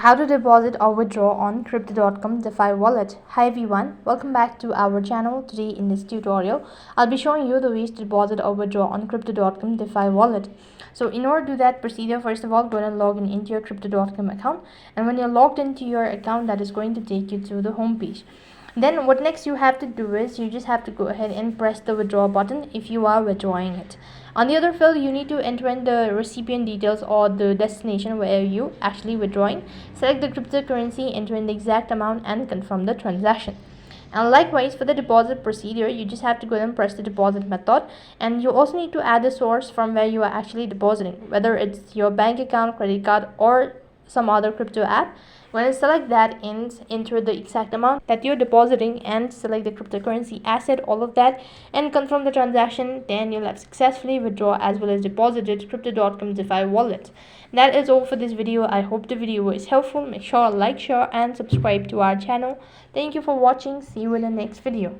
How to deposit or withdraw on crypto.com DeFi wallet. Hi everyone, welcome back to our channel. Today in this tutorial, I'll be showing you the ways to deposit or withdraw on crypto.com DeFi wallet. So in order to do that procedure, first of all, go and log in into your crypto.com account. And when you're logged into your account, that is going to take you to the home page. Then what next you have to do is you just have to go ahead and press the withdraw button if you are withdrawing it. On the other field, you need to enter in the recipient details or the destination where you actually withdrawing. Select the cryptocurrency, enter in the exact amount and confirm the transaction. And likewise, for the deposit procedure, you just have to go and press the deposit method, and you also need to add the source from where you are actually depositing, whether it's your bank account, credit card, or some other crypto app. When you select that and enter the exact amount that you're depositing and select the cryptocurrency asset, all of that, and confirm the transaction, then you'll have successfully withdraw as well as deposited crypto.com DeFi wallet. That is all for this video. I hope the video was helpful. Make sure to like, share and subscribe to our channel. Thank you for watching. See you in the next video.